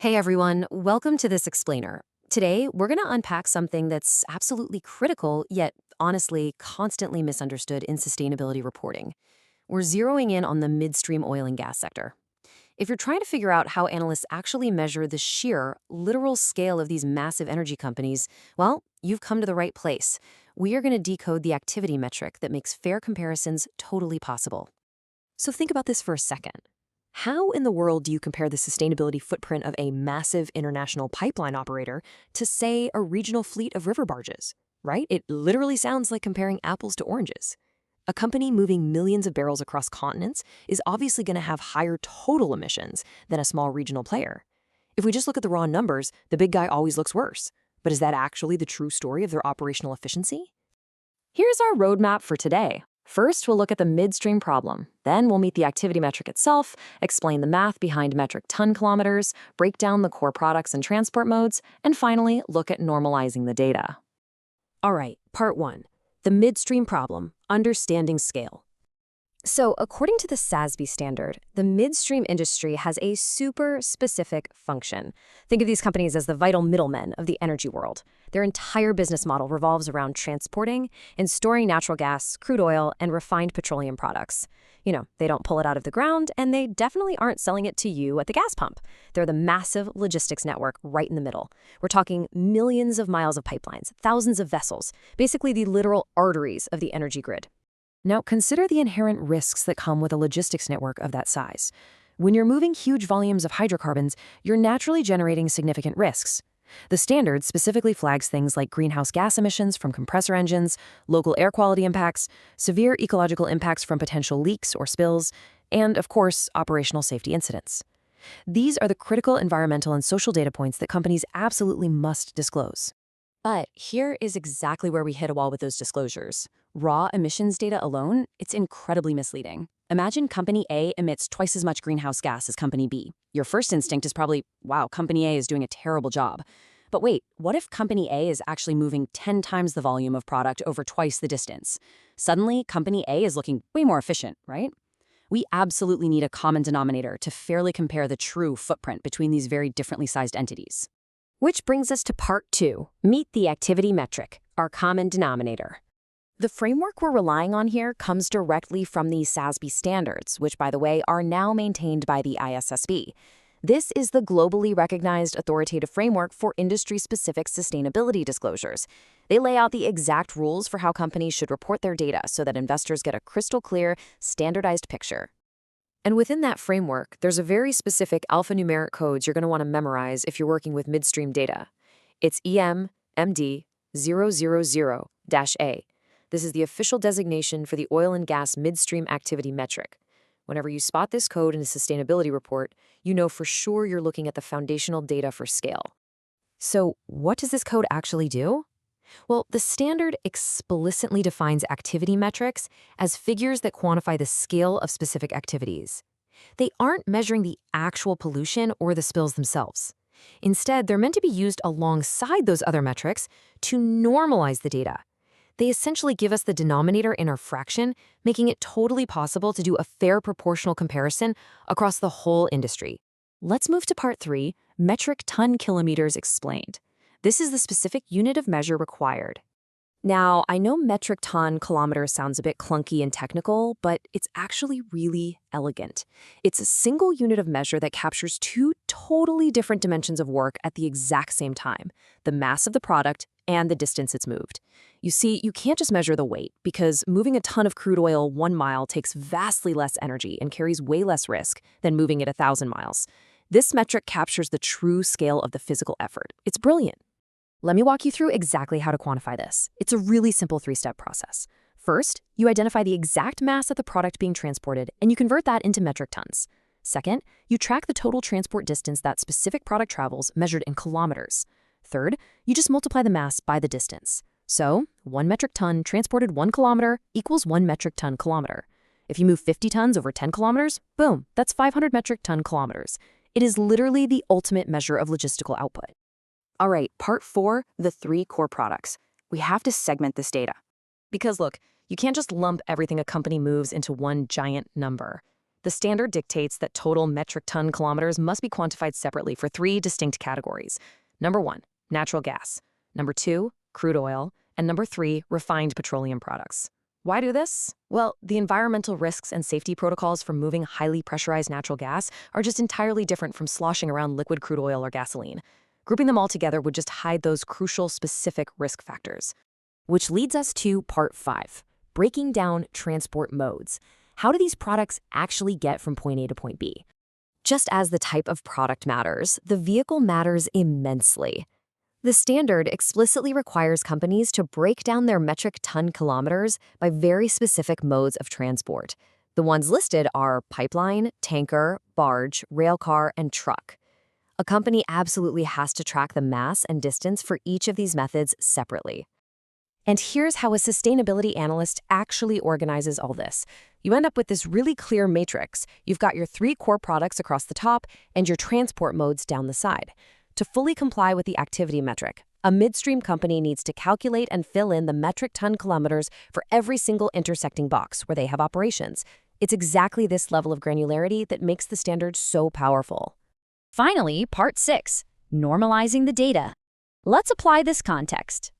Hey everyone, welcome to this explainer. Today, we're going to unpack something that's absolutely critical, yet honestly constantly misunderstood in sustainability reporting. We're zeroing in on the midstream oil and gas sector. If you're trying to figure out how analysts actually measure the sheer, literal scale of these massive energy companies, well, you've come to the right place. We are going to decode the activity metric that makes fair comparisons totally possible. So think about this for a second. How in the world do you compare the sustainability footprint of a massive international pipeline operator to, say, a regional fleet of river barges, right? It literally sounds like comparing apples to oranges. A company moving millions of barrels across continents is obviously going to have higher total emissions than a small regional player. If we just look at the raw numbers, the big guy always looks worse. But is that actually the true story of their operational efficiency? Here's our roadmap for today. First, we'll look at the midstream problem. Then we'll meet the activity metric itself, explain the math behind metric ton-kilometers, break down the core products and transport modes, and finally, look at normalizing the data. All right, part 1. The midstream problem, understanding scale. So, according to the SASB standard, the midstream industry has a super specific function. Think of these companies as the vital middlemen of the energy world. Their entire business model revolves around transporting and storing natural gas, crude oil, and refined petroleum products. They don't pull it out of the ground, and they definitely aren't selling it to you at the gas pump. They're the massive logistics network right in the middle. We're talking millions of miles of pipelines, thousands of vessels, basically the literal arteries of the energy grid. Now, consider the inherent risks that come with a logistics network of that size. When you're moving huge volumes of hydrocarbons, you're naturally generating significant risks. The standard specifically flags things like greenhouse gas emissions from compressor engines, local air quality impacts, severe ecological impacts from potential leaks or spills, and, of course, operational safety incidents. These are the critical environmental and social data points that companies absolutely must disclose. But here is exactly where we hit a wall with those disclosures. Raw emissions data alone, it's incredibly misleading. Imagine Company A emits twice as much greenhouse gas as Company B. Your first instinct is probably, wow, Company A is doing a terrible job. But wait, what if Company A is actually moving 10 times the volume of product over twice the distance? Suddenly, Company A is looking way more efficient, right? We absolutely need a common denominator to fairly compare the true footprint between these very differently sized entities. Which brings us to part 2, meet the activity metric, our common denominator. The framework we're relying on here comes directly from the SASB standards, which, by the way, are now maintained by the ISSB. This is the globally recognized authoritative framework for industry-specific sustainability disclosures. They lay out the exact rules for how companies should report their data so that investors get a crystal clear, standardized picture. And within that framework, there's a very specific alphanumeric codes you're going to want to memorize if you're working with midstream data. It's EMMD000-A. This is the official designation for the oil and gas midstream activity metric. Whenever you spot this code in a sustainability report, you know for sure you're looking at the foundational data for scale. So what does this code actually do? Well, the standard explicitly defines activity metrics as figures that quantify the scale of specific activities. They aren't measuring the actual pollution or the spills themselves. Instead, they're meant to be used alongside those other metrics to normalize the data. They essentially give us the denominator in our fraction, making it totally possible to do a fair proportional comparison across the whole industry. Let's move to part 3, metric ton-kilometers explained. This is the specific unit of measure required. Now, I know metric ton-kilometer sounds a bit clunky and technical, but it's actually really elegant. It's a single unit of measure that captures two totally different dimensions of work at the exact same time: the mass of the product and the distance it's moved. You see, you can't just measure the weight, because moving a ton of crude oil 1 mile takes vastly less energy and carries way less risk than moving it 1,000 miles. This metric captures the true scale of the physical effort. It's brilliant. Let me walk you through exactly how to quantify this. It's a really simple 3-step process. First, you identify the exact mass of the product being transported, and you convert that into metric tons. Second, you track the total transport distance that specific product travels measured in kilometers. Third, you just multiply the mass by the distance. So, 1 metric ton transported 1 kilometer equals 1 metric ton kilometer. If you move 50 tons over 10 kilometers, boom, that's 500 metric ton kilometers. It is literally the ultimate measure of logistical output. All right, part 4, the 3 core products. We have to segment this data. Because look, you can't just lump everything a company moves into one giant number. The standard dictates that total metric ton kilometers must be quantified separately for three distinct categories. Number 1, natural gas. Number 2, crude oil. And number 3, refined petroleum products. Why do this? Well, the environmental risks and safety protocols for moving highly pressurized natural gas are just entirely different from sloshing around liquid crude oil or gasoline. Grouping them all together would just hide those crucial specific risk factors. Which leads us to part 5, breaking down transport modes. How do these products actually get from point A to point B? Just as the type of product matters, the vehicle matters immensely. The standard explicitly requires companies to break down their metric ton kilometers by very specific modes of transport. The ones listed are pipeline, tanker, barge, railcar, and truck. A company absolutely has to track the mass and distance for each of these methods separately. And here's how a sustainability analyst actually organizes all this. You end up with this really clear matrix. You've got your 3 core products across the top and your transport modes down the side. To fully comply with the activity metric, a midstream company needs to calculate and fill in the metric ton kilometers for every single intersecting box where they have operations. It's exactly this level of granularity that makes the standard so powerful. Finally, part 6, normalizing the data. Let's apply this context.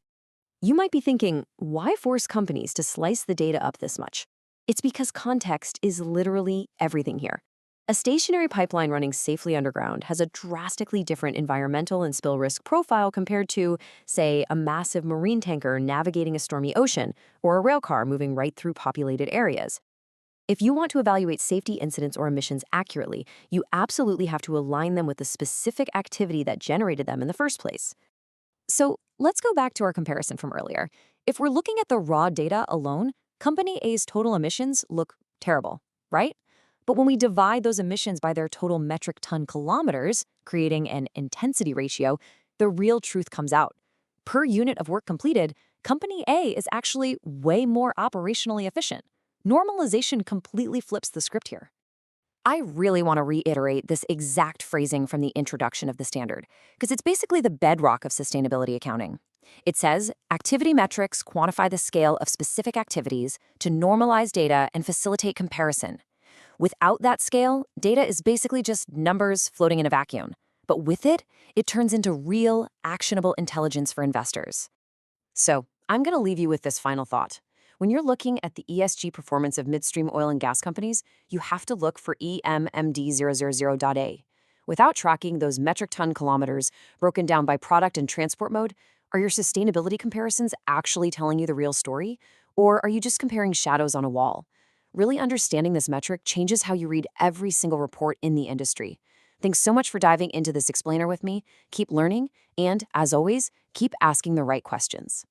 You might be thinking, why force companies to slice the data up this much? It's because context is literally everything here. A stationary pipeline running safely underground has a drastically different environmental and spill risk profile compared to, say, a massive marine tanker navigating a stormy ocean or a railcar moving right through populated areas. If you want to evaluate safety incidents or emissions accurately, you absolutely have to align them with the specific activity that generated them in the first place. So let's go back to our comparison from earlier. If we're looking at the raw data alone, Company A's total emissions look terrible, right? But when we divide those emissions by their total metric ton kilometers, creating an intensity ratio, the real truth comes out. Per unit of work completed, Company A is actually way more operationally efficient. Normalization completely flips the script here. I really want to reiterate this exact phrasing from the introduction of the standard, because it's basically the bedrock of sustainability accounting. It says, activity metrics quantify the scale of specific activities to normalize data and facilitate comparison. Without that scale, data is basically just numbers floating in a vacuum. But with it, it turns into real, actionable intelligence for investors. So, I'm going to leave you with this final thought. When you're looking at the ESG performance of midstream oil and gas companies, you have to look for EMMD000.A. Without tracking those metric ton kilometers broken down by product and transport mode, are your sustainability comparisons actually telling you the real story? Or are you just comparing shadows on a wall? Really understanding this metric changes how you read every single report in the industry. Thanks so much for diving into this explainer with me. Keep learning, and as always, keep asking the right questions.